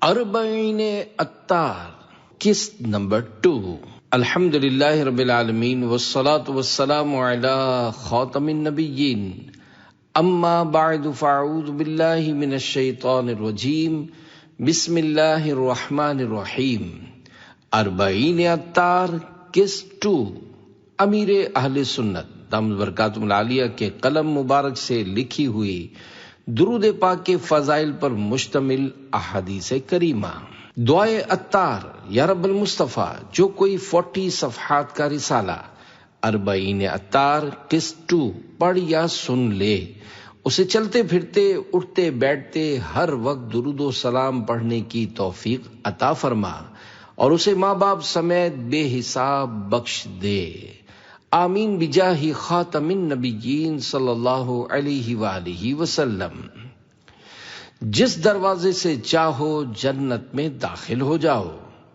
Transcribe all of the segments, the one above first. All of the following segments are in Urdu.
اربعین اتار قسط نمبر 2۔ الحمدللہ رب العالمین والصلاة والسلام علی خاتم النبیین، اما بعد فاعوذ باللہ من الشیطان الرجیم، بسم اللہ الرحمن الرحیم۔ اربعین اتار قسط 2 امیر اہل سنت دامت برکاتہم العالیہ کے قلم مبارک سے لکھی ہوئی درود پاک کے فضائل پر مشتمل احادیث کریمہ۔ دعائے اتار، یا رب المصطفیٰ، جو کوئی 40 صفحات کا رسالہ اربعین اتار قسط 2 پڑھ یا سن لے، اسے چلتے پھرتے اٹھتے بیٹھتے ہر وقت درود و سلام پڑھنے کی توفیق عطا فرما اور اسے ماں باپ سمیت بے حساب بخش دے، آمین بجاہ خاتم النبیین صلی اللہ علیہ وآلہ وسلم۔ جس دروازے سے چاہو جنت میں داخل ہو جاؤ،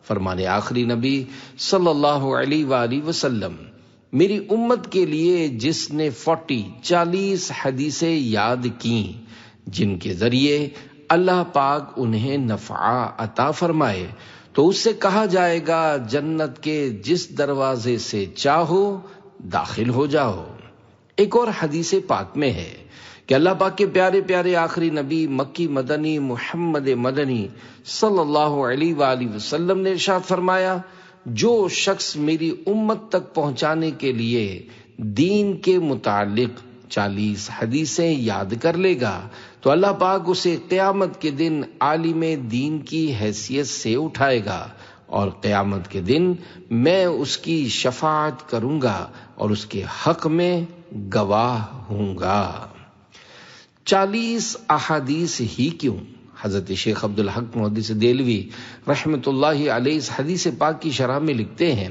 فرمانے آخری نبی صلی اللہ علیہ وآلہ وسلم، میری امت کے لیے جس نے 40 حدیثیں یاد کیں جن کے ذریعے اللہ پاک انہیں نفع عطا فرمائے، تو اس سے کہا جائے گا جنت کے جس دروازے سے چاہو داخل ہو جاؤ۔ ایک اور حدیث پاک میں ہے کہ اللہ پاک کے پیارے پیارے آخری نبی مکی مدنی محمد مدنی صلی اللہ علیہ وآلہ وسلم نے ارشاد فرمایا، جو شخص میری امت تک پہنچانے کے لیے دین کے متعلق 40 حدیثیں یاد کر لے گا تو اللہ پاک اسے قیامت کے دن عالم دین کی حیثیت سے اٹھائے گا، اور قیامت کے دن میں اس کی شفاعت کروں گا اور اس کے حق میں گواہ ہوں گا۔ 40 احادیث ہی کیوں؟ حضرت شیخ عبدالحق محدث دہلوی رحمۃ اللہ علیہ اس حدیث پاک کی شرح میں لکھتے ہیں،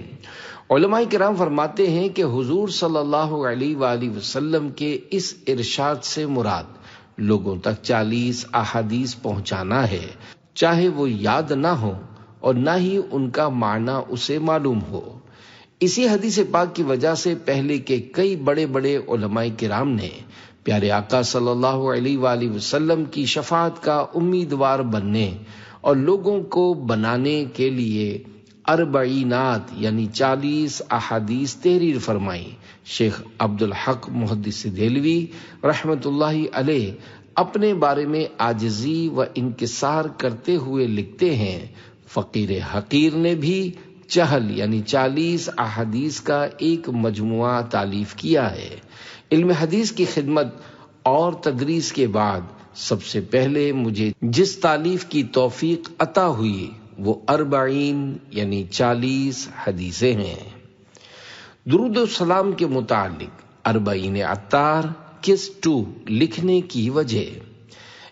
علماء کرام فرماتے ہیں کہ حضور صلی اللہ علیہ وآلہ وسلم کے اس ارشاد سے مراد لوگوں تک 40 احادیث پہنچانا ہے، چاہے وہ یاد نہ ہو اور نہ ہی ان کا معنی اسے معلوم ہو۔ اسی حدیث پاک کی وجہ سے پہلے کے کئی بڑے بڑے علماء کرام نے پیارے آقا صلی اللہ علیہ وآلہ وسلم کی شفاعت کا امیدوار بننے اور لوگوں کو بنانے کے لیے اربعینات یعنی 40 احادیث تحریر فرمائی۔ شیخ عبدالحق محدث دہلوی رحمۃ اللہ علیہ اپنے بارے میں عاجزی و انکسار کرتے ہوئے لکھتے ہیں، فقیر حقیر نے بھی چہل یعنی 40 احادیث کا ایک مجموعہ تالیف کیا ہے۔ علم حدیث کی خدمت اور تدریس کے بعد سب سے پہلے مجھے جس تالیف کی توفیق عطا ہوئی وہ 40 یعنی 40 حدیثیں ہیں۔ درود و سلام کے متعلق اربعین اتار قسط 2 لکھنے کی وجہ،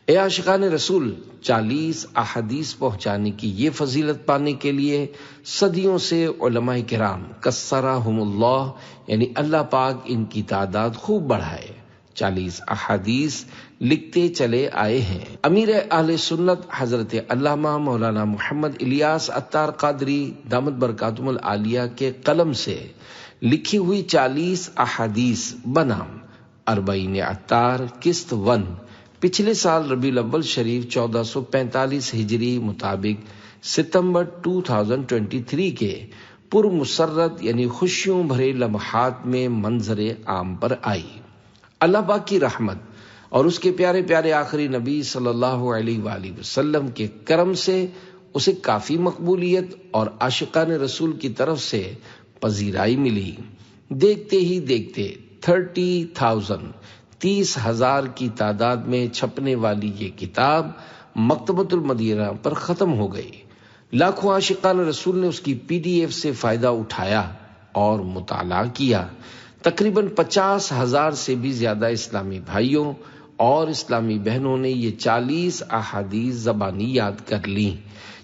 اے عاشقان رسول، 40 احادیث پہنچانے کی یہ فضیلت پانے کے لیے صدیوں سے علماء کرام کثرہم اللہ یعنی اللہ پاک ان کی تعداد خوب بڑھائے 40 احادیث لکھتے چلے آئے ہیں۔ امیر اہل سنت حضرت علامہ مولانا محمد الیاس اتار قادری دامت برکاتہم العالیہ کے قلم سے لکھی ہوئی 40 احادیث بنام اربعین اتار قسط 1 پچھلے سال ربیع الاول شریف 1445 ہجری مطابق ستمبر 2023 کے پرمسرت یعنی خوشیوں بھرے لمحات میں منظر عام پر آئی۔ اللہ پاک کی رحمت اور اس کے پیارے پیارے آخری نبی صلی اللہ علیہ وآلہ وسلم کے کرم سے اسے کافی مقبولیت اور عاشقان رسول کی طرف سے پذیرائی ملی۔ دیکھتے ہی دیکھتے 30,000 کی تعداد میں چھپنے والی یہ کتاب مکتبۃ المدینہ پر ختم ہو گئی۔ لاکھوں عاشقان رسول نے اس کی PDF سے فائدہ اٹھایا اور مطالعہ کیا۔ تقریباً 50,000 سے بھی زیادہ اسلامی بھائیوں اور اسلامی بہنوں نے یہ 40 احادیث زبانی یاد کر لیں،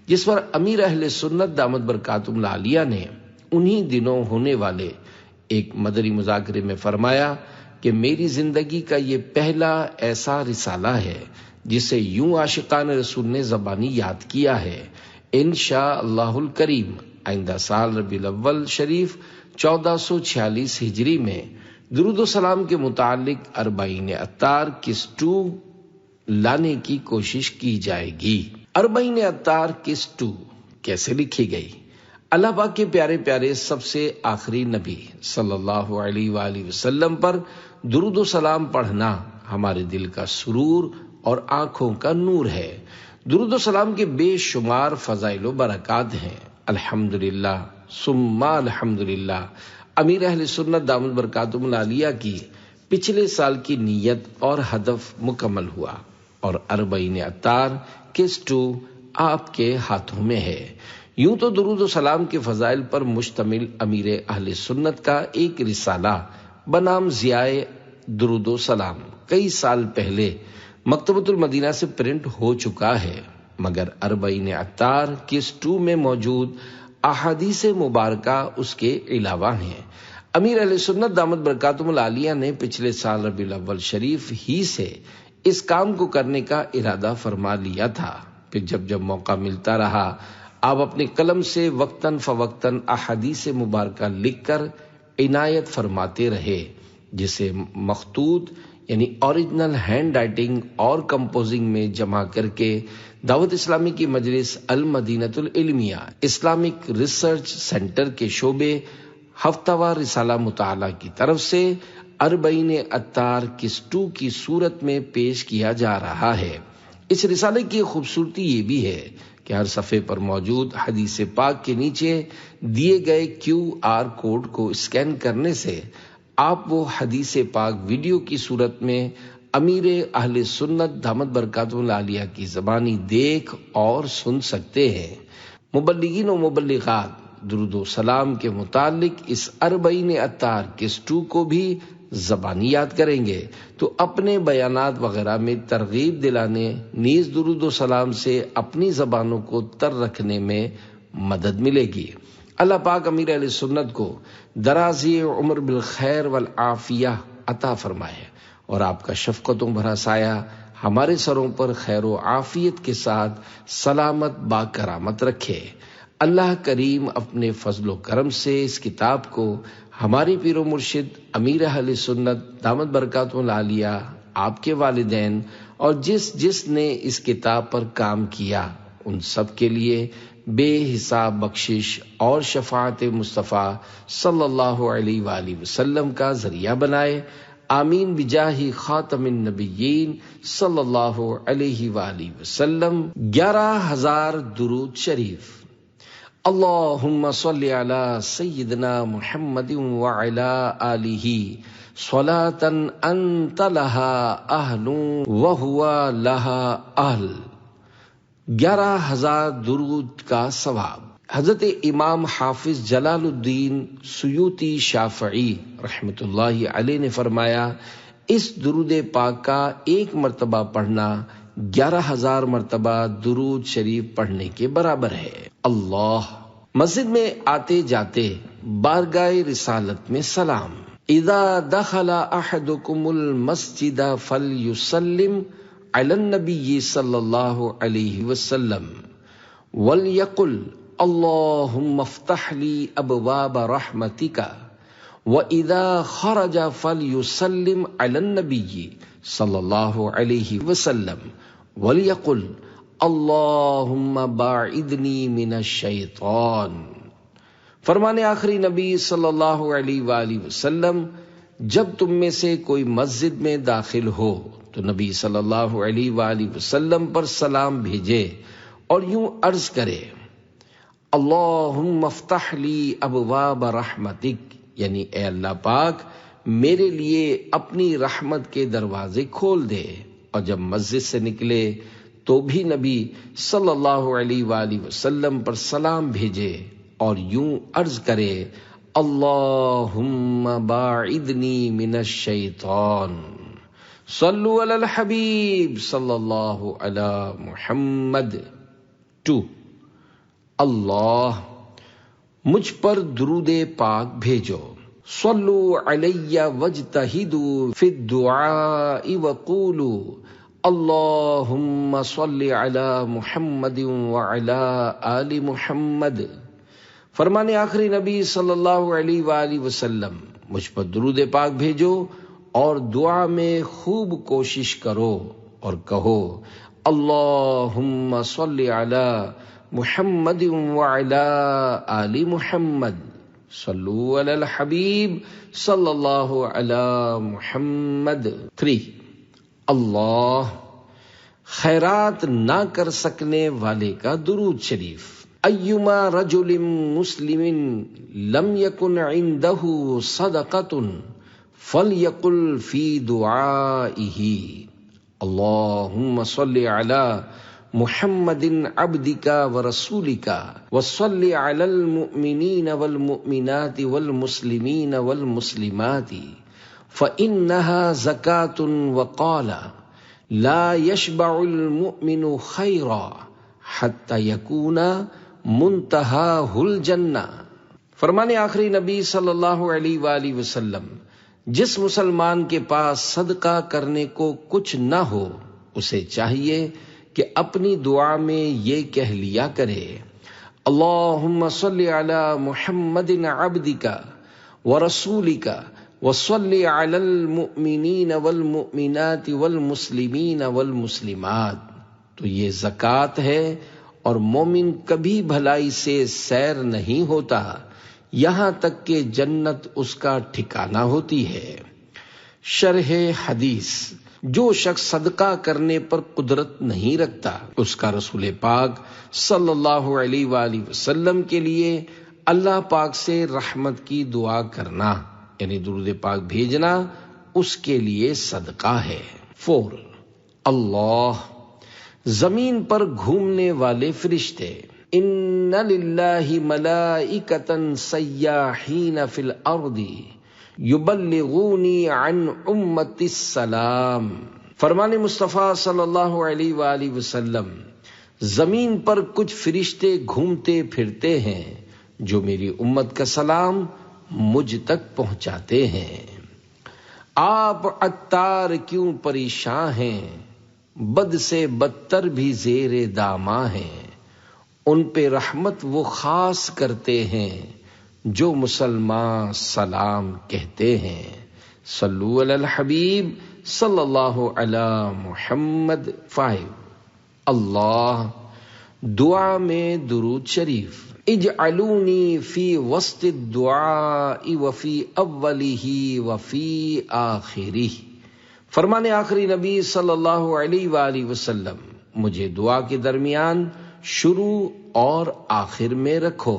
جس پر امیر اہل سنت دامت برکاتہم العالیہ نے انہی دنوں ہونے والے ایک مدنی مذاکرے میں فرمایا کہ میری زندگی کا یہ پہلا ایسا رسالہ ہے جسے یوں عاشقان رسول نے زبانی یاد کیا ہے۔ انشاءاللہ الکریم آئندہ سال ربیع الاول شریف 1446 ہجری میں درود و سلام کے متعلق اربعین اتار قسط 2 لانے کی کوشش کی جائے گی۔ اربعین عطار کس ٹو کیسے لکھی گئی؟ اللہ پاک کے پیارے پیارے سب سے آخری نبی صلی اللہ علیہ وآلہ وسلم پر درود و سلام پڑھنا ہمارے دل کا سرور اور آنکھوں کا نور ہے۔ درود و سلام کے بے شمار فضائل و برکات ہیں۔ الحمدللہ ثم الحمدللہ، امیر اہل سنت دامت برکاتہم العالیہ کی پچھلے سال کی نیت اور ہدف مکمل ہوا، اور اربعین عطار کس ٹو آپ کے ہاتھوں میں ہے۔ یوں تو درود و سلام کے فضائل پر مشتمل امیر اہل سنت کا ایک رسالہ بنام ضیاء درود و سلام کئی سال پہلے مکتبۃ المدینہ سے پرنٹ ہو چکا ہے، مگر اربعین عطار کس ٹو میں موجود احادیث مبارکہ اس کے علاوہ ہیں۔ امیر اہل سنت دامت برکاتہم العالیہ نے پچھلے سال ربیع الاول شریف ہی سے اس کام کو کرنے کا ارادہ فرما لیا تھا، پھر جب جب موقع ملتا رہا آپ اپنے قلم سے وقتاً فوقتاً احادیث مبارکہ لکھ کر عنایت فرماتے رہے، جسے مخطوط یعنی اوریجنل ہینڈ رائٹنگ اور کمپوزنگ میں جمع کر کے دعوت اسلامی کی مجلس المدینۃ العلمیہ اسلامک ریسرچ سینٹر کے شعبے ہفتہ وار رسالہ مطالعہ کی طرف سے اربعین عطار کس ٹو کی صورت میں پیش کیا جا رہا ہے۔ اس رسالے کی خوبصورتی یہ بھی ہے کہ ہر صفحے پر موجود حدیث پاک کے نیچے دیے گئے QR کوڈ کو اسکین کرنے سے آپ وہ حدیث پاک ویڈیو کی صورت میں امیر اہل سنت دامت برکاتہم العالیہ کی زبانی دیکھ اور سن سکتے ہیں۔ مبلغین و مبلغات درود و سلام کے متعلق اس اربعین عطار کس ٹو کو بھی زبانی یاد کریں گے تو اپنے بیانات وغیرہ میں ترغیب دلانے نیز درود و سلام سے اپنی زبانوں کو تر رکھنے میں مدد ملے گی۔ اللہ پاک امیر اہل سنت کو درازی عمر بالخیر والعافیہ عطا فرمائے، اور آپ کا شفقتوں بھرا سایہ ہمارے سروں پر خیر و عافیت کے ساتھ سلامت با کرامت رکھے۔ اللہ کریم اپنے فضل و کرم سے اس کتاب کو ہمارے پیر و مرشد امیر اہل سنت دامت برکاتہم العالیہ، آپ کے والدین اور جس جس نے اس کتاب پر کام کیا ان سب کے لیے بے حساب بخشش اور شفاعت مصطفیٰ صلی اللہ علیہ وآلہ وسلم کا ذریعہ بنائے، آمین بجاہ خاتم النبیین صلی اللہ علیہ وآلہ وسلم۔ 11,000 درود شریف۔ اللہم صلی علی سیدنا محمد وعلی آلہ صلاۃ انت لہا اہل وہو لہا اہل۔ 11,000 درود کا ثواب۔ حضرت امام حافظ جلال الدین سیوطی شافعی رحمۃ اللہ علیہ نے فرمایا، اس درود پاک کا ایک مرتبہ پڑھنا 11,000 مرتبہ درود شریف پڑھنے کے برابر ہے۔ اللہ، مسجد میں آتے جاتے بارگاہ رسالت میں سلام۔ اذا دخل احدکم المسجد فلیسلم علی النبی صلی اللہ علیہ وسلم ولیقل اللہم افتح لی ابواب رحمتک، وَإِذَا خَرَجَ فَلْيُسَلِّمْ عَلَى النَّبِيِّ صلی اللہ علیہ وسلم وَلْيَقُلْ اللَّهُمَّ بَاعِدْنِي مِنَ الشَّيْطَانِ۔ فرمان آخری نبی صلی اللہ علیہ وآلہ وسلم، جب تم میں سے کوئی مسجد میں داخل ہو تو نبی صلی اللہ علیہ وآلہ وسلم پر سلام بھیجے اور یوں عرض کرے، اللہم افتح لی ابواب رحمتک، یعنی اے اللہ پاک میرے لیے اپنی رحمت کے دروازے کھول دے۔ اور جب مسجد سے نکلے تو بھی نبی صلی اللہ علیہ وآلہ وسلم پر سلام بھیجے اور یوں عرض کرے، اللہم باعدنی من الشیطان۔ صلو علی الحبیب صلی اللہ علی محمد۔ 2، اللہ مجھ پر درود پاک بھیجو۔ صلو علی واجتہدوا فی الدعاء وقولوا اللہم صل علی محمد وعلی آل محمد۔ فرمان آخری نبی صلی اللہ علیہ وآلہ وسلم، مجھ پر درود پاک بھیجو اور دعا میں خوب کوشش کرو اور کہو، اللہم صلی علی محمد وعلی آل محمد صلو علی الحبیب صلی اللہ علی محمد۔ 3 اللہ، خیرات نہ کر سکنے والے کا درود شریف۔ ایما رجل مسلم لم یکن عنده صدقۃ فلیقل فی دعائہ اللہم صلی علی محمد عبدک ورسولک وصلی علی المؤمنین والمؤمنات والمسلمین والمسلمات فإنها زکاة وقال لا يشبع المؤمن خیرا حتی یکون منتہاہ الجنہ۔ فرمان آخری نبی صلی اللہ علیہ وآلہ وسلم، جس مسلمان کے پاس صدقہ کرنے کو کچھ نہ ہو اسے چاہیے کہ اپنی دعا میں یہ کہہ لیا کرے، اللہم صلی علی محمد عبدک ورسولک وصلی علی المؤمنین والمؤمنات والمسلمین والمسلمات۔ تو یہ زکوٰۃ ہے، اور مومن کبھی بھلائی سے سیر نہیں ہوتا یہاں تک کہ جنت اس کا ٹھکانہ ہوتی ہے۔ شرح حدیث، جو شخص صدقہ کرنے پر قدرت نہیں رکھتا اس کا رسول پاک صلی اللہ علیہ وآلہ وسلم کے لیے اللہ پاک سے رحمت کی دعا کرنا یعنی درود پاک بھیجنا اس کے لیے صدقہ ہے۔ 4 اللہ، زمین پر گھومنے والے فرشتے، ان للہ ملائکۃ سیاحین فی الارض یبلغونی عن امتی السلام۔ فرمان مصطفیٰ صلی اللہ علیہ وآلہ وسلم، زمین پر کچھ فرشتے گھومتے پھرتے ہیں جو میری امت کا سلام مجھ تک پہنچاتے ہیں۔ آپ عطار کیوں پریشاں ہیں، بد سے بدتر بھی زیر داماں ہیں، ان پہ رحمت وہ خاص کرتے ہیں جو مسلمان سلام کہتے ہیں۔ صلو علی الحبیب صلی اللہ علی محمد۔ 5 اللہ، دعا میں درود شریف، اجعلونی فی وسط الدعاء وفی اولہ وفی آخرہ۔ فرمان آخری نبی صلی اللہ علیہ وآلہ وسلم، مجھے دعا کے درمیان، شروع اور آخر میں رکھو،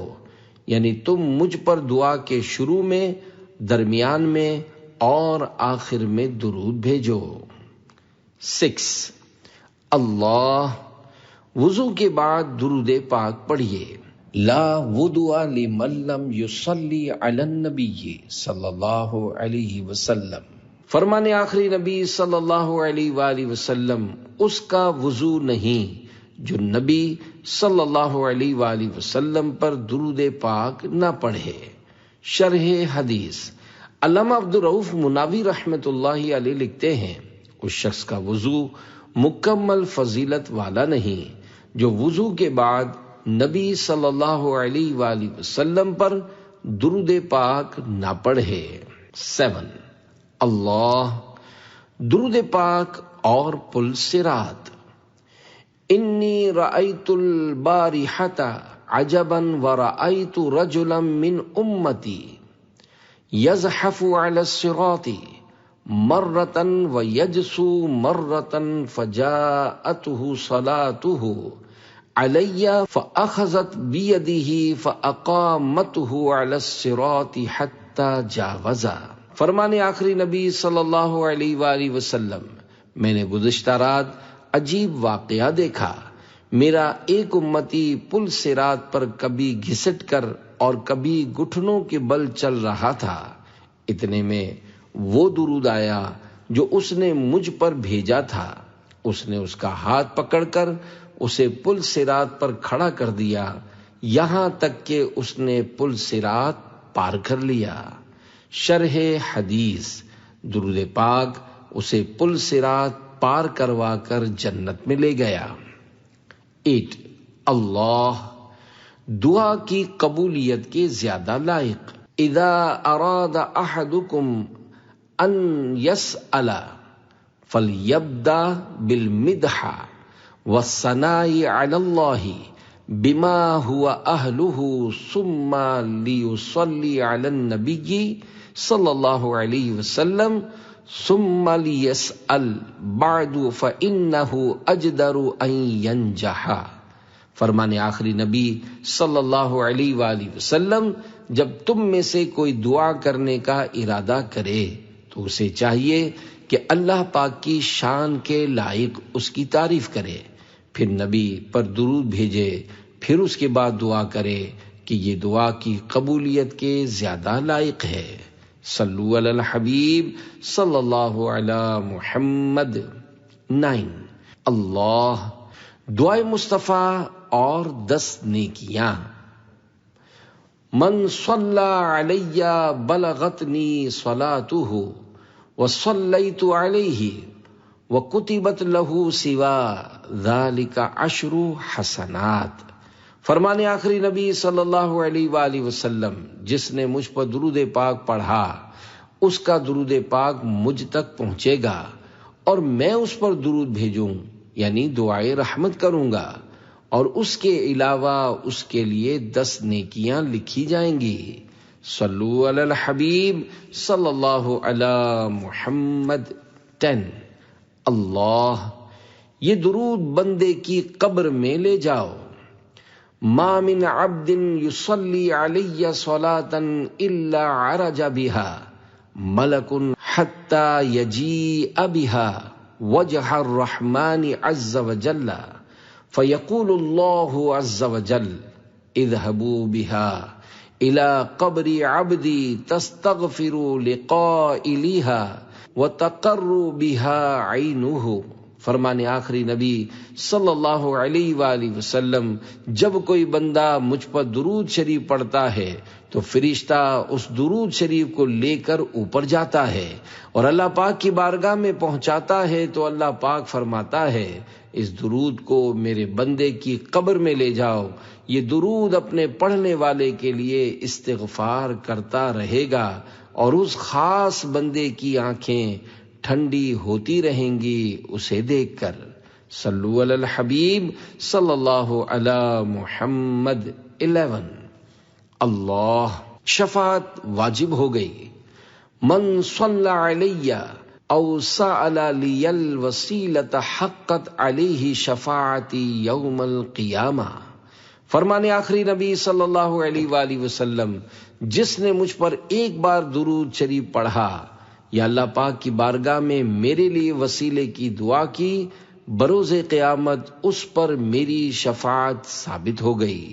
یعنی تم مجھ پر دعا کے شروع میں، درمیان میں اور آخر میں درود بھیجو۔ 6 اللہ، وضو کے بعد درود پاک پڑھیے۔ لا وضوء لمن لم یصلی علی النبی صلی اللہ علیہ وسلم۔ فرمان آخری نبی صلی اللہ علیہ وآلہ وسلم، اس کا وضو نہیں جو نبی صلی اللہ علیہ وآلہ وسلم پر درود پاک نہ پڑھے۔ شرح حدیث، علامہ عبدالرؤف مناوی رحمۃ اللہ علیہ لکھتے ہیں، اس شخص کا وضو مکمل فضیلت والا نہیں جو وضو کے بعد نبی صلی اللہ علیہ وآلہ وسلم پر درود پاک نہ پڑھے۔ 7 اللہ، درود پاک اور پل صراط۔ انی رأیت البارحۃ عجبا ورأیت رجلا من امتی یزحف علی الصراط مرۃ ویجسو مرۃ فجاءته صلاته علی فاخذت بیدہ فاقامته علی الصراط حتی جاوزا۔ فرمان آخری نبی صلی اللہ علیہ وآلہ وسلم، میں نے گزشتہ رات عجیب واقعہ دیکھا، میرا ایک امتی پل صراط پر کبھی گھسٹ کر اور کبھی گھٹنوں کے بل چل رہا تھا، اتنے میں وہ درود آیا جو اس نے مجھ پر بھیجا تھا، اس نے اس کا ہاتھ پکڑ کر اسے پل صراط پر کھڑا کر دیا یہاں تک کہ اس نے پل صراط پار کر لیا۔ شرح حدیث، درود پاک اسے پل صراط پار کروا کر جنت میں لے گیا۔ 8 اللہ، دعا کی قبولیت کے زیادہ لائق۔ اذا اراد احدکم ان یسأل فلیبدأ بالمدح والثناء علی اللہ بما هو اہلہ ثم لیصلی علی النبی صلی اللہ علیہ وسلم ثم لیسأل بعد فإنہ اجدر ان ینجح۔ فرمان آخری نبی صلی اللہ علیہ وآلہ وسلم جب تم میں سے کوئی دعا کرنے کا ارادہ کرے تو اسے چاہیے کہ اللہ پاک کی شان کے لائق اس کی تعریف کرے، پھر نبی پر درود بھیجے، پھر اس کے بعد دعا کرے کہ یہ دعا کی قبولیت کے زیادہ لائق ہے۔ صلو علی الحبیب صلی اللہ علی محمد۔ 9 اللہ، دعائے مصطفیٰ اور 10 نیکیاں۔ من صلی علی بلغتنی صلاتہ وصلیت علیہ وکتبت لہ سوا ذلک 10 حسنات۔ فرمان آخری نبی صلی اللہ علیہ وآلہ وسلم، جس نے مجھ پر درود پاک پڑھا اس کا درود پاک مجھ تک پہنچے گا اور میں اس پر درود بھیجوں یعنی دعائے رحمت کروں گا، اور اس کے علاوہ اس کے لیے 10 نیکیاں لکھی جائیں گی۔ صلو علی الحبیب صلی اللہ علی محمد۔ 10 اللہ، یہ درود بندے کی قبر میں لے جاؤ۔ ما من عبد یصلی علی صلاۃ الا عرج بها ملک حتی یجیء بها وجہ الرحمن عز وجل فیقول اللہ عز وجل اذهبوا بها الى قبر عبدی تستغفر لقائلها وتقر بها عینہ۔ فرمان آخری نبی صلی اللہ علیہ وآلہ وسلم، جب کوئی بندہ مجھ پر درود شریف پڑھتا ہے تو فرشتہ اس درود شریف کو لے کر اوپر جاتا ہے اور اللہ پاک کی بارگاہ میں پہنچاتا ہے تو اللہ پاک فرماتا ہے اس درود کو میرے بندے کی قبر میں لے جاؤ، یہ درود اپنے پڑھنے والے کے لیے استغفار کرتا رہے گا اور اس خاص بندے کی آنکھیں ٹھنڈی ہوتی رہیں گی اسے دیکھ کر۔ صلو علی الحبیب صلی اللہ علی محمد۔ 11 اللہ، شفاعت واجب ہو گئی۔ من صلی علی او سأل لی الوسیلۃ حقت علیہ شفاعتی یوم القیامہ۔ فرمان آخری نبی صلی اللہ علیہ وآلہ وسلم، جس نے مجھ پر ایک بار درود شریف پڑھا یا اللہ پاک کی بارگاہ میں میرے لیے وسیلے کی دعا کی، بروز قیامت اس پر میری شفاعت ثابت ہو گئی۔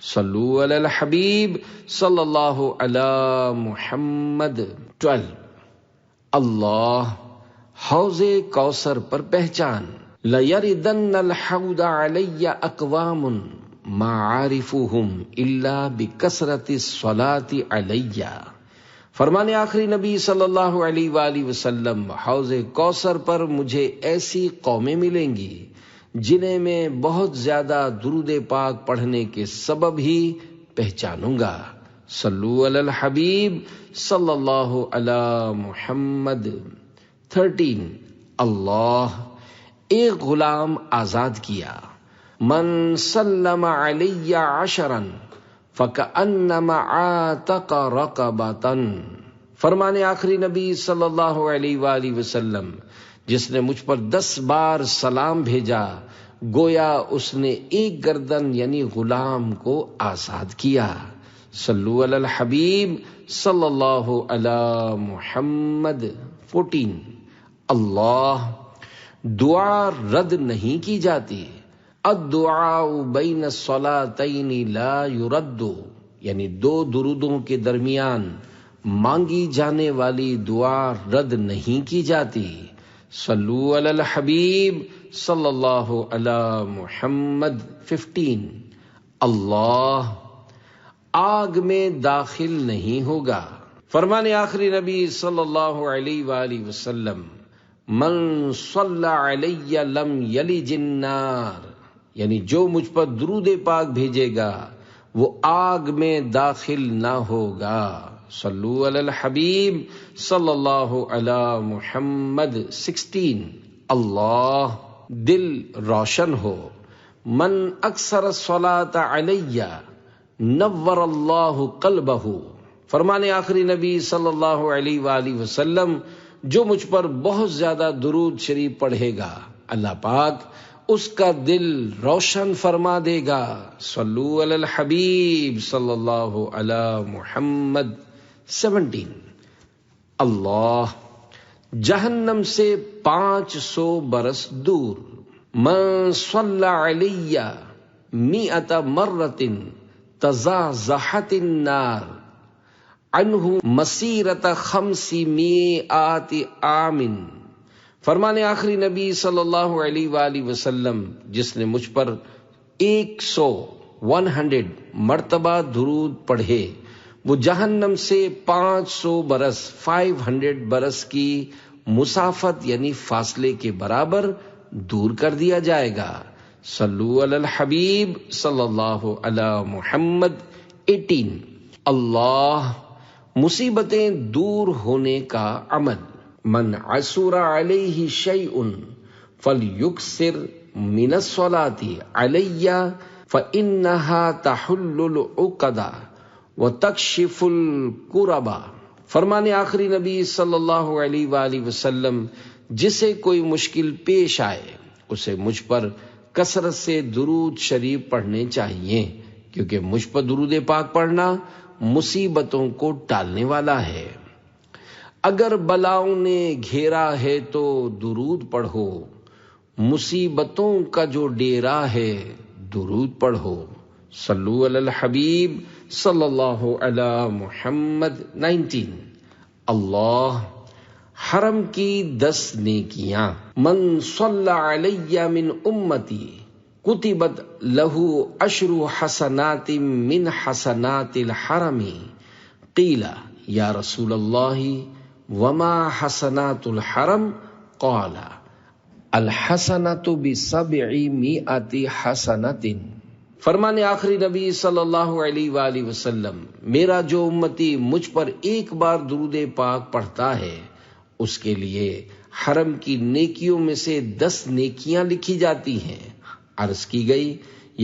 صلو علی الحبیب صلی اللہ علی محمد۔ 12 اللہ، حوض کوثر پر پہچان۔ لَيَرِدَنَّ الْحَوْضَ عَلَيَّ أَقْوَامٌ مَا عَارِفُهُمْ إِلَّا بِكَثْرَةِ الصَّلَاةِ عَلَيَّ۔ فرمان آخری نبی صلی اللہ علیہ وآلہ وسلم، حوض کوثر پر مجھے ایسی قومیں ملیں گی جنہیں میں بہت زیادہ درود پاک پڑھنے کے سبب ہی پہچانوں گا۔ صلو علی الحبیب صلی اللہ علی محمد۔ 13 اللہ، ایک غلام آزاد کیا۔ من سلم علی 10 فَكَأَنَّمَا عَاتَقَ رَقَبَةً۔ فرمان آخری نبی صلی اللہ علیہ وآلہ وسلم، جس نے مجھ پر 10 بار سلام بھیجا گویا اس نے ایک گردن یعنی غلام کو آزاد کیا۔ صلو علی الحبیب صلی اللہ علی محمد۔ 14 اللہ، دعا رد نہیں کی جاتی۔ الدعاء بین الصلاتین لا یرد، یعنی 2 درودوں کے درمیان مانگی جانے والی دعا رد نہیں کی جاتی۔ صلو علی الحبیب صلی اللہ علی محمد۔ 15 اللہ، آگ میں داخل نہیں ہوگا۔ فرمان آخری نبی صلی اللہ علیہ وآلہ وسلم، من صلی علی لم یلج النار، یعنی جو مجھ پر درود پاک بھیجے گا وہ آگ میں داخل نہ ہوگا۔ صلو علی الحبیب صلی اللہ علی محمد۔ 16 اللہ، دل روشن ہو. من اکثر الصلاۃ علیہ نور اللہ قلبہ. فرمان آخری نبی صلی اللہ علیہ وآلہ وسلم، جو مجھ پر بہت زیادہ درود شریف پڑھے گا اللہ پاک اس کا دل روشن فرما دے گا. صلو علی الحبیب صلی اللہ علی محمد. 17. اللہ جہنم سے 500 برس دور. من صلی علی 100 مرۃ تزحزحت النار عنہ مسیرۃ 500 عام. فرمان آخری نبی صلی اللہ علیہ وآلہ وسلم، جس نے مجھ پر 100 مرتبہ درود پڑھے وہ جہنم سے 500 برس 500 برس کی مسافت یعنی فاصلے کے برابر دور کر دیا جائے گا. صلو علی الحبیب صلی اللہ علی محمد. 18. اللہ مصیبتیں دور ہونے کا عمل. من عسر علیہ شیء فلیکثر من الصلاة علی فإنها تحل العقد وتکشف الکرب. فرمان آخری نبی صلی اللہ علیہ وآلہ وسلم، جسے کوئی مشکل پیش آئے اسے مجھ پر کثرت سے درود شریف پڑھنے چاہیے، کیونکہ مجھ پر درود پاک پڑھنا مصیبتوں کو ٹالنے والا ہے. اگر بلاؤں نے گھیرا ہے تو درود پڑھو، مصیبتوں کا جو ڈیرا ہے درود پڑھو. صلو علی الحبیب صلی اللہ علی محمد. 19. اللہ حرم کی 10 نیکیاں. من صلی علی من امتی کتبت لہ 10 حسنات من حسنات الحرم. قیل یا رسول اللہ وما حسنات الحرم؟ قال الحسنۃ ب700 حسنۃ. فرمان آخری نبی صلی اللہ علیہ وآلہ وسلم، میرا جو امتی مجھ پر ایک بار درود پاک پڑھتا ہے اس کے لیے حرم کی نیکیوں میں سے 10 نیکیاں لکھی جاتی ہیں. عرض کی گئی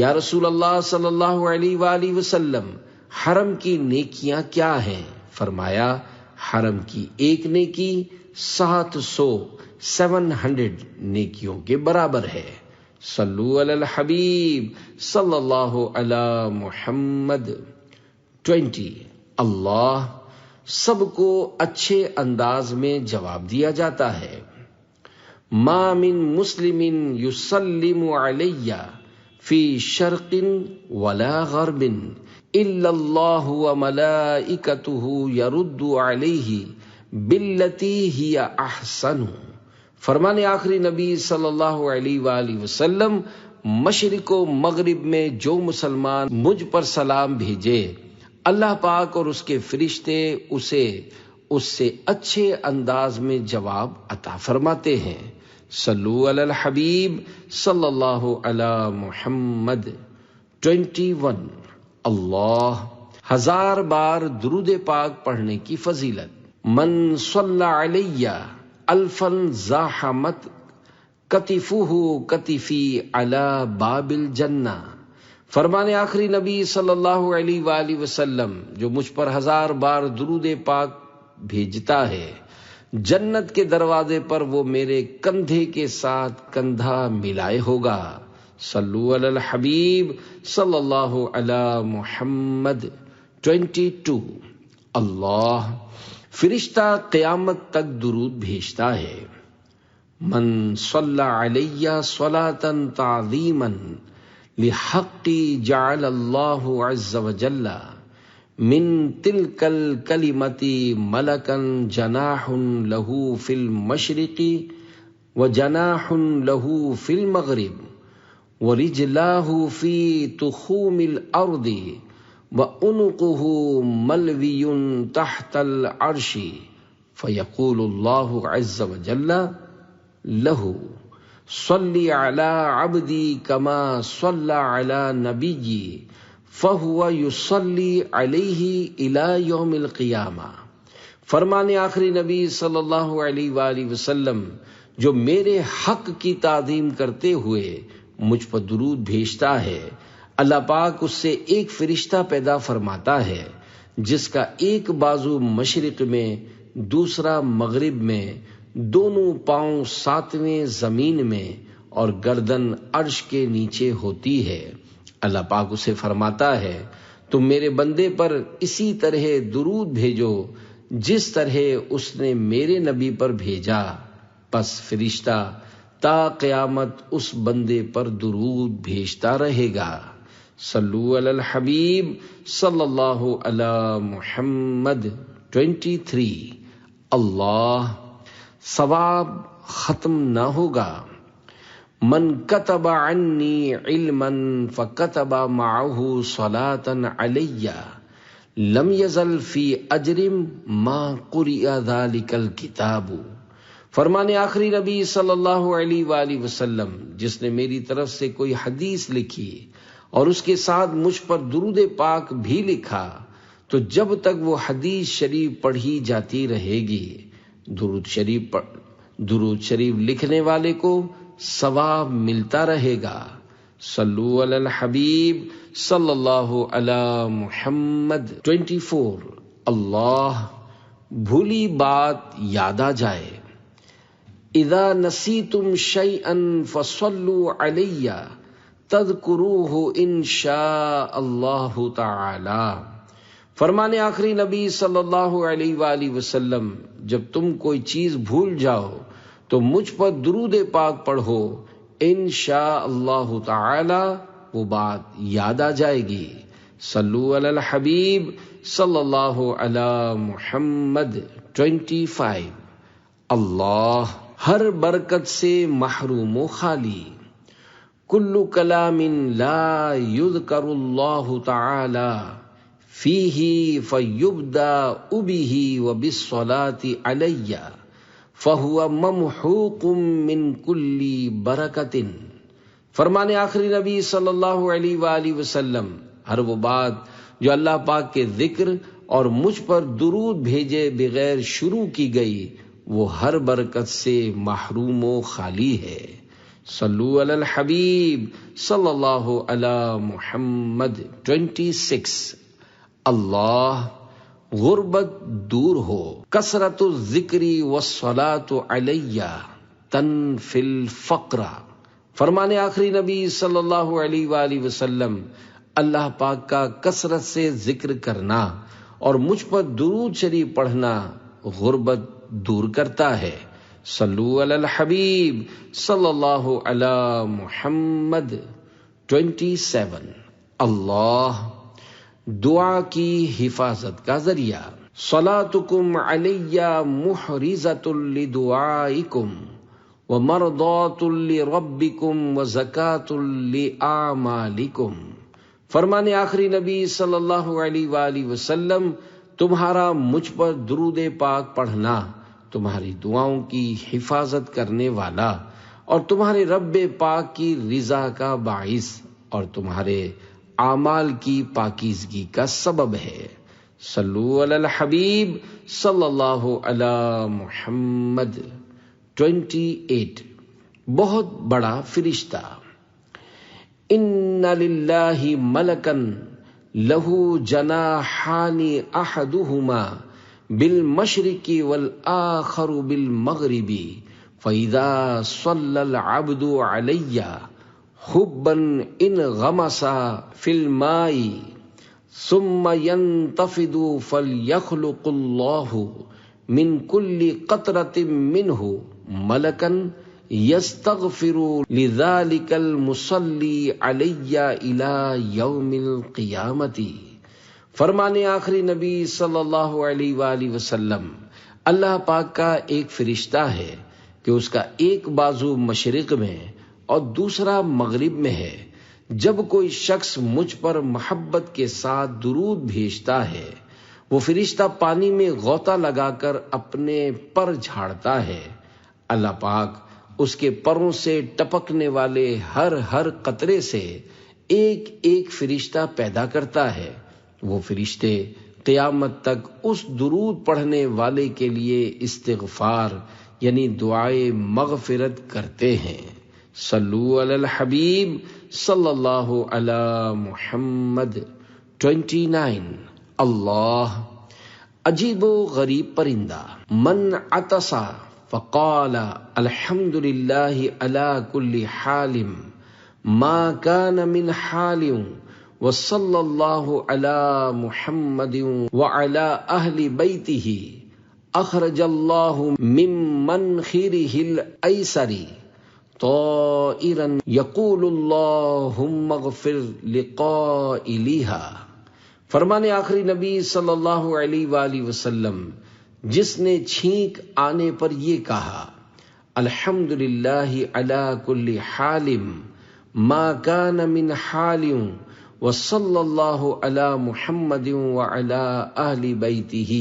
یا رسول اللہ صلی اللہ علیہ وآلہ وسلم حرم کی نیکیاں کیا ہیں؟ فرمایا حرم کی ایک نیکی 700 نیکیوں کے برابر ہے. صلو علی الحبیب صلی اللہ علی محمد. 20. اللہ سب کو اچھے انداز میں جواب دیا جاتا ہے. ما من مسلم یسلم علی فی شرق ولا غرب الا اللہ وملائکتہ یرد علیہ باللتی ہی احسن. فرمان آخری نبی صلی اللہ علیہ وآلہ وسلم، مشرق و مغرب میں جو مسلمان مجھ پر سلام بھیجے اللہ پاک اور اس کے فرشتے اسے اس سے اچھے انداز میں جواب عطا فرماتے ہیں. صلو علی الحبیب صلی اللہ علی محمد. 21. اللہ 1000 بار درود پاک پڑھنے کی فضیلت. من صلی علیہ 1000 زاحمت کتفہ کتفی علی باب الجنہ. فرمان آخری نبی صلی اللہ علیہ وآلہ وسلم، جو مجھ پر 1000 بار درود پاک بھیجتا ہے جنت کے دروازے پر وہ میرے کندھے کے ساتھ کندھا ملائے ہوگا. صلو علی الحبیب صلی اللہ علی محمد. 22. اللہ فرشتہ قیامت تک درود بھیجتا ہے. من صلی علیہ صلاۃ تعظیما لحق جعل اللہ عز وجل من تلک الکلمۃ ملکا جناح لہ فی المشرق وجناح لہ فی المغرب ورجلاہ فی تخوم الارض وعنقہ ملوی تحت العرش فیقول اللہ عز وجل لہ صلی علی عبدی کما صلی علی نبی فہو یصلی علیہ الی یوم القیامہ. فرمان آخری نبی صلی اللہ علیہ وآلہ وسلم، جو میرے حق کی تعظیم کرتے ہوئے مجھ پر درود بھیجتا ہے، اللہ پاک اس سے ایک فرشتہ پیدا فرماتا ہے جس کا ایک بازو مشرق میں، دوسرا مغرب میں، دونوں پاؤں 7ویں زمین میں اور گردن عرش کے نیچے ہوتی ہے۔ اللہ پاک اسے فرماتا ہے تم میرے بندے پر اسی طرح درود بھیجو جس طرح اس نے میرے نبی پر بھیجا، پس فرشتہ تا قیامت اس بندے پر درود بھیجتا رہے گا۔ صلو علی الحبیب صلی اللہ علی محمد 23۔ اللہ ثواب ختم نہ ہوگا۔ من کتب عنی علما فکتب معه صلاة علی لم یزل فی اجر ما قرئ ذلک الکتاب۔ فرمان آخری نبی صلی اللہ علیہ وآلہ وسلم، جس نے میری طرف سے کوئی حدیث لکھی اور اس کے ساتھ مجھ پر درود پاک بھی لکھا تو جب تک وہ حدیث شریف پڑھی جاتی رہے گی، درود شریف لکھنے والے کو ثواب ملتا رہے گا۔ صلو علی الحبیب صلی اللہ علی محمد 24۔ اللہ بھولی بات یاد آ جائے، اذا نسیتم شیئا فصلوا علی تذکروہ ان شاء اللہ تعالی۔ فرمان آخری نبی صلی اللہ علیہ وآلہ وسلم، جب تم کوئی چیز بھول جاؤ تو مجھ پر درود پاک پڑھو، انشاء اللہ تعالی وہ بات یاد آ جائے گی۔ صلو علی الحبیب صلی اللہ علی محمد 25۔ اللہ ہر برکت سے محروم و خالی، کل کلام لا یذکر اللہ تعالی فیہ فیبدأ بہ وبالصلاة علی فہو ممحوق من کل برکت۔ فرمان آخری نبی صلی اللہ علیہ وآلہ وسلم، ہر وہ بات جو اللہ پاک کے ذکر اور مجھ پر درود بھیجے بغیر شروع کی گئی وہ ہر برکت سے محروم و خالی ہے۔ صلو علی الحبیب صلی اللہ علی محمد 26۔ اللہ غربت دور ہو، کثرت الذکر والصلاة علی تنفی الفقر۔ فرمان آخری نبی صلی اللہ علیہ وآلہ وسلم، اللہ پاک کا کثرت سے ذکر کرنا اور مجھ پر درود شریف پڑھنا غربت دور کرتا ہے۔ صلو علی الحبیب صلی اللہ علی محمد 27۔ اللہ دعا کی حفاظت کا ذریعہ، صلاتکم علی محرزۃ لدعائکم ومرضات لربکم وزکاۃ لأعمالکم۔ فرمان آخری نبی صلی اللہ علیہ وآلہ وسلم، تمہارا مجھ پر درود پاک پڑھنا تمہاری دعاؤں کی حفاظت کرنے والا اور تمہارے رب پاک کی رضا کا باعث اور تمہارے اعمال کی پاکیزگی کا سبب ہے۔ صلو علی الحبیب صلی اللہ علی محمد 28۔ بہت بڑا فرشتہ، ان للہ ملکن لہ جناحان احدہما بالمشرق والآخر بالمغرب فإذا صلى العبد علی حبا انغمس فی الماء ثم ينتفض فلیخلق اللہ من کل قطرة منہ ملکا یستغفر لذلک المصلی علی الی یوم القیامۃ۔ فرمان آخری نبی صلی اللہ علیہ وآلہ وسلم، اللہ پاک کا ایک فرشتہ ہے کہ اس کا ایک بازو مشرق میں اور دوسرا مغرب میں ہے۔ جب کوئی شخص مجھ پر محبت کے ساتھ درود بھیجتا ہے، وہ فرشتہ پانی میں غوطہ لگا کر اپنے پر جھاڑتا ہے، اللہ پاک اس کے پروں سے ٹپکنے والے ہر قطرے سے ایک ایک فرشتہ پیدا کرتا ہے۔ وہ فرشتے قیامت تک اس درود پڑھنے والے کے لیے استغفار یعنی دعائے مغفرت کرتے ہیں۔ صلو علی الحبیب صلی اللہ علی محمد۔ 29 اللہ عجیب و غریب پرندہ، من عطسا فقال الحمد للہ علی کل حال ما کان من حال وصلی اللہ علی محمد وعلی اہل بیتہ اخرج اللہ من منخرہ الایسر طائرا یقول اللہم اغفر لقائلہا۔ فرمان آخری نبی صلی اللہ علیہ وآلہ وسلم جس نے چھینک آنے پر یہ کہا الحمدللہ علی کل حال ما کان من حال وصلی اللہ علی محمد وعلی اہل بیتہ،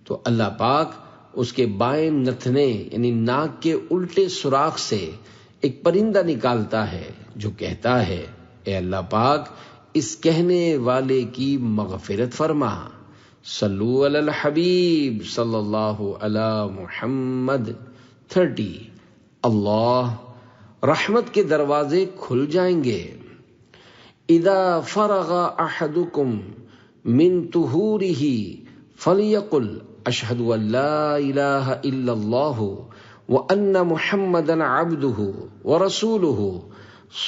تو اللہ پاک اس کے بائیں نتنے یعنی ناک کے الٹے سوراخ سے ایک پرندہ نکالتا ہے جو کہتا ہے اے اللہ پاک اس کہنے والے کی مغفرت فرما۔ صلو علی الحبیب صلی اللہ علی محمد۔ 30 اللہ رحمت کے دروازے کھل جائیں گے۔ اذا فرغ احدکم من طہورہ فلیقل اشہد ان لا الہ الا اللہ وان محمدا عبدہ ورسولہ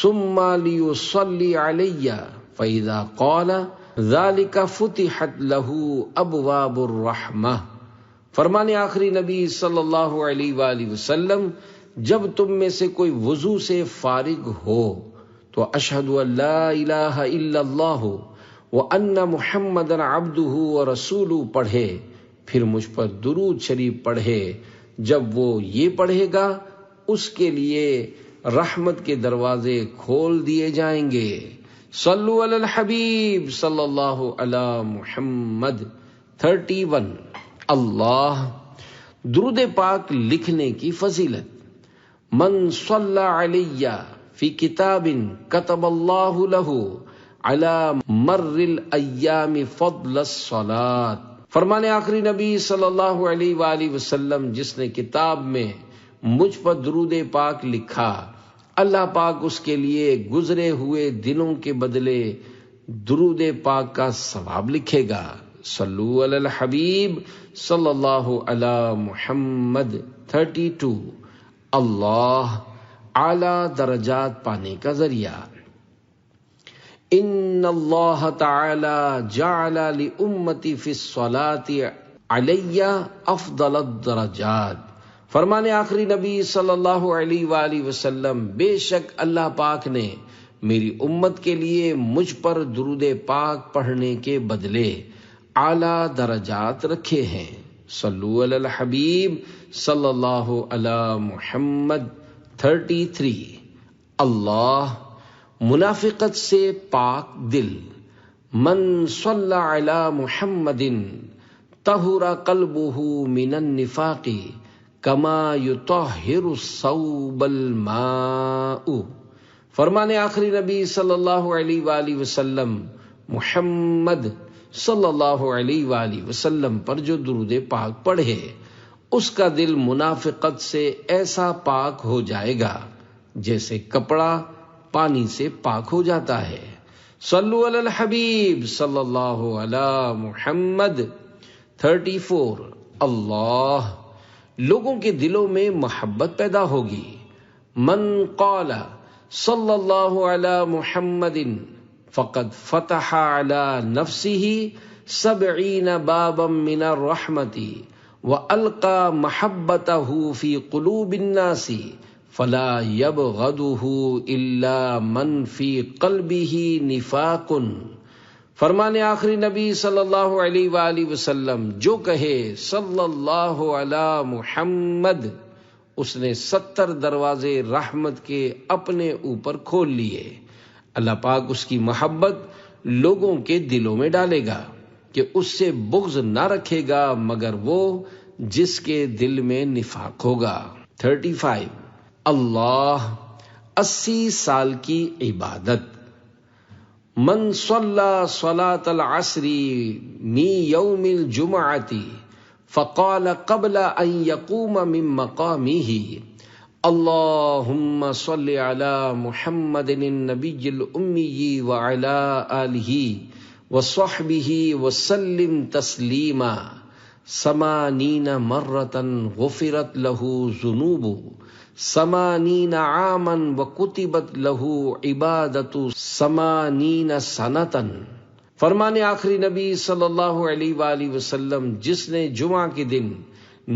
ثم لیصلی علی فاذا قال ذلک فتحت لہ ابواب الرحمہ۔ فرمان آخری نبی صلی اللہ علیہ وآلہ وسلم جب تم میں سے کوئی وضو سے فارغ ہو تو اشہد ان لا الہ الا اللہ وان محمدا عبدہ ورسولہ پڑھے، پھر مجھ پر درود شریف پڑھے۔ جب وہ یہ پڑھے گا اس کے لیے رحمت کے دروازے کھول دیے جائیں گے۔ صلو علی الحبیب صلی اللہ علی محمد۔ 31 اللہ درود پاک لکھنے کی فضیلت۔ من صلی علی فی کتاب کتب اللہ لہ علی مر الایام فضل الصلاۃ۔ فرمان آخری نبی صلی اللہ علیہ وآلہ وسلم جس نے کتاب میں مجھ پر درود پاک لکھا اللہ پاک اس کے لیے گزرے ہوئے دنوں کے بدلے درود پاک کا ثواب لکھے گا۔ صلو علی الحبیب صلی اللہ علی محمد۔ 32 اللہ اعلی درجات پانے کا ذریعہ۔ ان اللہ تعالی جعل لامتی فی الصلاة علی افضل الدرجات۔ فرمان آخری نبی صلی اللہ علیہ وآلہ وسلم بے شک اللہ پاک نے میری امت کے لیے مجھ پر درود پاک پڑھنے کے بدلے اعلیٰ درجات رکھے ہیں۔ صلو علی الحبیب صلی اللہ علی محمد۔ 33 اللہ منافقت سے پاک دل۔ من صلی علی محمد طہر قلبہ من النفاق کما یطہر الثوب الماء۔ فرمان آخری نبی صلی اللہ علیہ وآلہ وسلم محمد صلی اللہ علیہ وآلہ وسلم پر جو درود پاک پڑھے اس کا دل منافقت سے ایسا پاک ہو جائے گا جیسے کپڑا پانی سے پاک ہو جاتا ہے۔ صلو علی الحبیب صلی اللہ علی محمد۔ 34 اللہ لوگوں کے دلوں میں محبت پیدا ہوگی۔ من قال صلی اللہ علی محمد فقد فتح علی نفسہ 70 بابا من الرحمت وألقى محبته في قلوب الناس فلا يبغضه إلا من في قلبه نفاق۔ فرمان آخری نبی صلی اللہ علیہ وآلہ وسلم جو کہے صلی اللہ علی محمد اس نے 70 دروازے رحمت کے اپنے اوپر کھول لیے۔ اللہ پاک اس کی محبت لوگوں کے دلوں میں ڈالے گا کہ اس سے بغض نہ رکھے گا مگر وہ جس کے دل میں نفاق ہوگا۔ 35 اللہ 80 سال کی عبادت۔ من صلی صلاۃ العصر من یوم الجمعۃ فقال قبل ان يقوم من مقامه اللهم صل على محمد النبي الأمي وعلى آله وصحبه وسلم تسليما 80 مرة غفرت له ذنوبه 80 عاما وكتبت له عبادة 80 سنة۔ فرمان آخری نبی صلی اللہ علیہ وآلہ وسلم جس نے جمعہ کے دن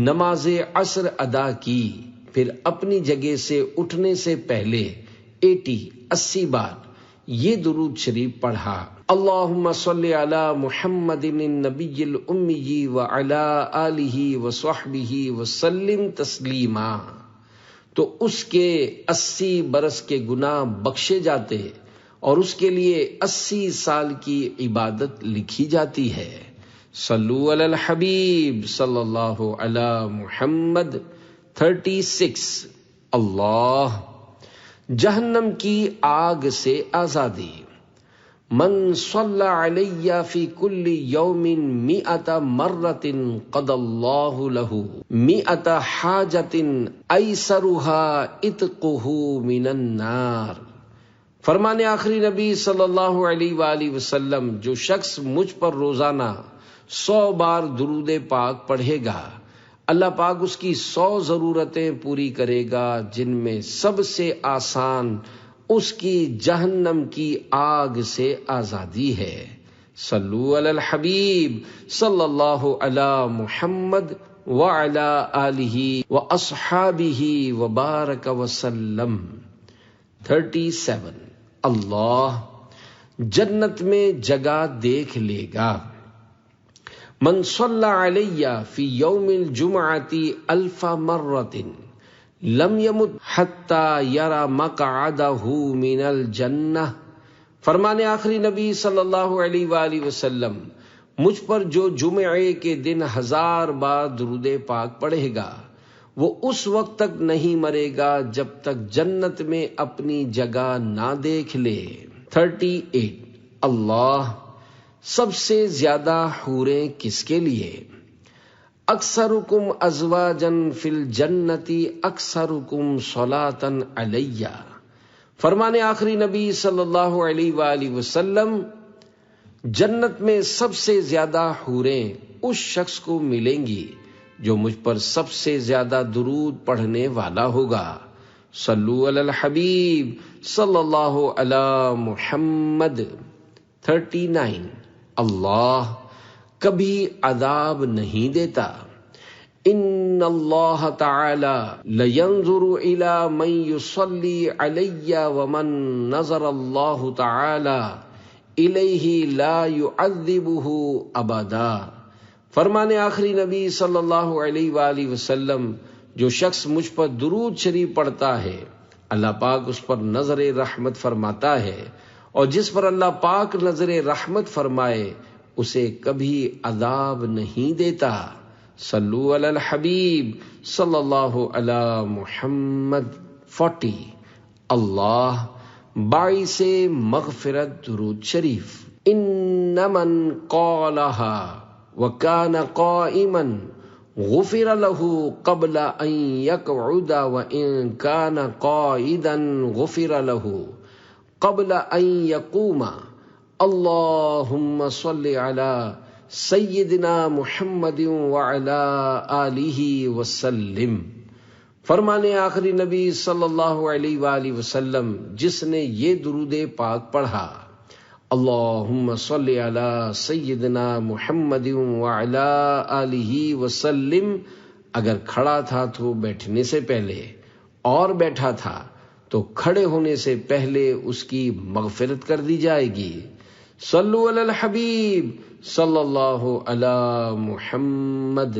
نماز عصر ادا کی پھر اپنی جگہ سے اٹھنے سے پہلے 80 بار یہ درود شریف پڑھا، اللہم صلی علی محمد النبی الامی وعلی آلہ وصحبہ وسلم تسلیما، تو اس کے 80 برس کے گناہ بخشے جاتے اور اس کے لیے 80 سال کی عبادت لکھی جاتی ہے۔ صلو علی الحبیب صلی اللہ علی محمد۔ 36 اللہ، جہنم کی آگ سے آزادی۔ من صلی علی فی کل یوم 100 مرۃ قضی اللہ لہ 100 حاجۃ ایسرها عتقہ من النار۔ فرمان آخری نبی صلی اللہ علیہ وآلہ وسلم جو شخص مجھ پر روزانہ 100 بار درود پاک پڑھے گا، اللہ پاک اس کی 100 ضرورتیں پوری کرے گا، جن میں سب سے آسان اس کی جہنم کی آگ سے آزادی ہے۔ صلو علی الحبیب صلی اللہ علی محمد وعلی آلہ واصحابہ وبارک وسلم۔ 37 اللہ، جنت میں جگہ دیکھ لے گا۔ من صلی علی فی یوم الجمعۃ 1000 مرۃ لم یمت حتی یری مقعدہ من الجنہ۔ فرمان آخری نبی صلی اللہ علیہ وآلہ وسلم مجھ پر جو جمعے کے دن 1000 بار درود پاک پڑھے گا، وہ اس وقت تک نہیں مرے گا جب تک جنت میں اپنی جگہ نہ دیکھ لے۔ 38 اللہ، سب سے زیادہ حوریں کس کے لیے؟ اکثرکم ازواجا فی الجنت اکثرکم صلاۃ علی۔ فرمان آخری نبی صلی اللہ علیہ وآلہ وسلم جنت میں سب سے زیادہ حوریں اس شخص کو ملیں گی جو مجھ پر سب سے زیادہ درود پڑھنے والا ہوگا۔ صلو علی الحبیب صلی اللہ علی محمد۔ 39 اللہ، کبھی عذاب نہیں دیتا۔ ان اللہ تعالی لینظر الی من یصلی علی ومن نظر اللہ تعالی الیہ لا یعذبہ ابدا۔ فرمان آخری نبی صلی اللہ علیہ وآلہ وسلم جو شخص مجھ پر درود شریف پڑھتا ہے، اللہ پاک اس پر نظر رحمت فرماتا ہے، اور جس پر اللہ پاک نظر رحمت فرمائے اسے کبھی عذاب نہیں دیتا۔ صلو علی الحبیب صلی اللہ علی محمد۔ 40 اللہ، باعث مغفرت درود شریف۔ ان من قالها وَكَانَ قَائِمًا غُفِرَ لَهُ قَبْلَ أَن يَقْعُدَ وَإِن كَانَ قَائِدًا غُفِرَ لَهُ قَبْلَ أَن يَقُومَ۔ اللهم صل على سيدنا محمد وعلى آلہ وسلم۔ فرمان آخری نبی صلی اللہ علیہ وآلہ وسلم جس نے یہ درود پاک پڑھا، اللہم صلی علی سیدنا محمد وعلی آلہ وسلم، اگر کھڑا تھا تو بیٹھنے سے پہلے، اور بیٹھا تھا تو کھڑے ہونے سے پہلے اس کی مغفرت کر دی جائے گی۔ صلو علی الحبیب صلی اللہ علی محمد۔